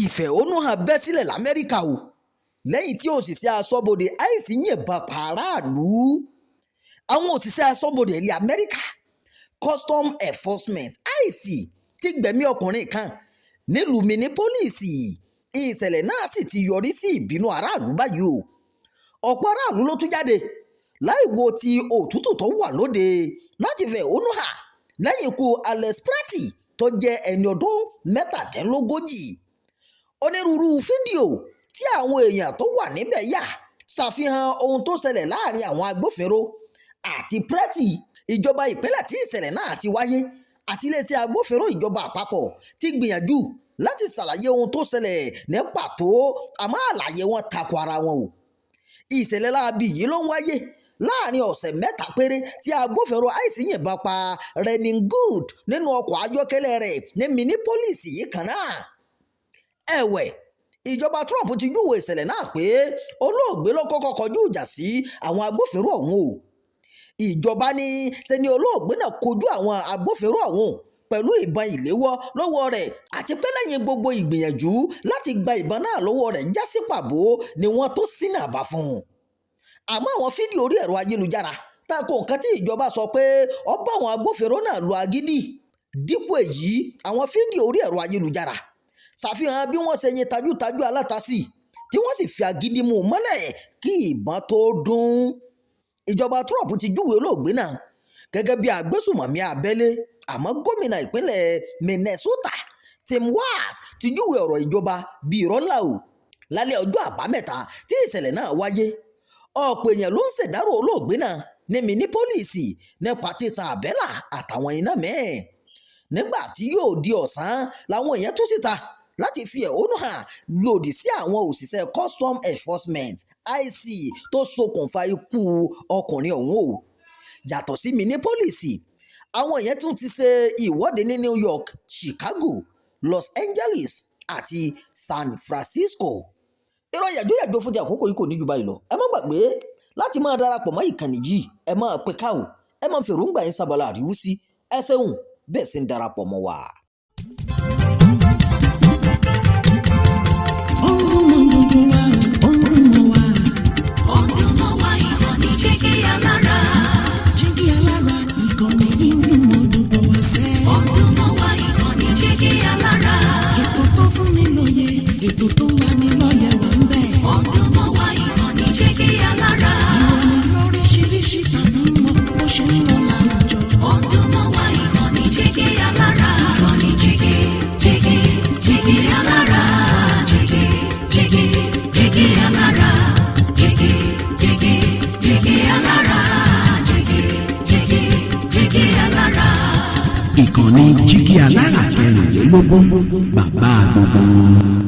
ìfẹ̀hónúhàn bẹ́ sílẹ̀ l'Amẹ́ríkà o lẹ́yìn tí òṣìṣẹ́ aṣọ́bodè ICE yìnbọn pa aráàlú. Àwọn òṣìṣẹ́ aṣọ́bodè ilẹ̀ Amẹ́ríkà Custom Enforcement ICE ti gbẹ̀mí ọkùnrin kan nílùú Minneapolis. Ìṣẹ̀lẹ̀ náà sì ti yọrí sí ìbínú aráàlú báyìí o. Ọ̀pọ̀ aráàlú ló tún jáde láì wo ti òtútù tó wà lóde láti fẹ̀hónú hàn lẹ́yìn ikú Alex Pratt tó jẹ́ ẹni ọdún 37. Onírúurú fídíò tí àwọn èèyàn tó wà níbẹ̀ yà ṣàfihàn ohun tó ṣẹlẹ̀ láàrin àwọn agbófinró àti Pratt. Ìjọba ìpínlẹ̀ tí ìṣẹ̀lẹ̀ náà ti wáyé àti iléeṣẹ́ agbófinró ìjọba àpapọ̀ ti gbìyànjú láti ṣàlàyé ohun tó ṣẹlẹ̀ ní pàtó, àmọ́ àlàyé wọn tako ara wọn o. Ìṣẹ̀lẹ̀ láabi yìí ló ń wáyé láàrin ọ̀sẹ̀ mẹ́ta péré tí agbófinró ICE yìnbọn pa Rennie Good nínú ọkọ̀ ayọ́kẹ́lẹ́ rẹ̀ ní Minneapolis yìí kan náà. Ẹ̀wẹ̀, ìjọba Trump ti júwe ìṣẹ̀lẹ̀ náà pé olóògbé ló kọ́kọ́ kọjú ìjà sí àwọn agbófinró ọ̀hún o. Ìjọba ní ṣe ni olóògbé náà kojú àwọn agbófinró ọ̀hún pẹ̀lú ìbọn ìléwọ́ lọ́wọ́ rẹ̀ àti pé lẹ́yìn gbogbo ìgbìyànjú láti gba ìbọn náà lọ́wọ́ rẹ̀ já sí pàbó ni wọ́n tó ṣínà bá fún un. Àmọ́ àwọn fídíò orí ẹ̀rọ ayélujára tako nǹkan tí ìjọba sọ pé ó bá àwọn agbófinró náà lu agídí. Dípò èyí, àwọn fídíò orí ẹ̀rọ ayélujára ṣàfihàn bí wọ́n ṣe yin tajútajú alátasí tí wọ́n sì fi agídí mú un mọ́lẹ̀ kí ìbọn tó dún. Ìjọba Trump ti júwe olóògbé náà gẹ́gẹ́ bí agbésùmọ̀mí abẹ́lé, àmọ́ gómìnà ìpínlẹ̀ Minnesota Tim Walz ti júwe ọ̀rọ̀ ìjọba bí irọ́ ńlá o. Lálẹ́ ọjọ́ àbámẹ́ta tí ìṣẹ̀lẹ̀ náà wáyé, ọ̀pọ̀ èèyàn ló ń ṣèdárò olóògbé náà ní Minneapolis nípa títan àbẹ́là àtàwọn iná mẹ́ẹ̀. Nígbà tí yóò di ọ̀sán làwọn èèyàn tún síta láti fi ẹ̀hónú hàn lòdì sí àwọn òṣìṣẹ́ Custom Enforcement ICE tó ṣokùnfà ikú ọkùnrin ọ̀hún o. Yàtọ̀ sí Minneapolis, àwọn èèyàn tún ti ṣe ìwọ́de ní New York, Chicago, Los Angeles àti San Francisco. Ìròyìn yàjóyàjó fún ti àkókò yìí kò ní jù báyìí lọ. Ẹ má gbàgbé láti máa darapọ̀ mọ́ ìkànnì yìí, ẹ máa pè ká o, ẹ máa fi èròǹgbà yín sábàlá àríwúsí. Ẹ ṣeun bẹ́ẹ̀ sì ń darapọ̀ mọ́ wa. Ètò tó wà ní lọ́yẹ̀ wà ń bẹ̀. Ọdún mọ́ wá ìkànnì Jígí Alára. Ìròyìn lóríṣiríṣi tàbí mọ bó ṣe ń lọ láwùjọ. Ọdún mọ́ wá ìkànnì Jígí Alára. Ìkànnì Jígí Alára. Jígí Alára. Jígí Alára. Jígí Alára. Ìkànnì Jígí Alára 16, bàbá gbogbo.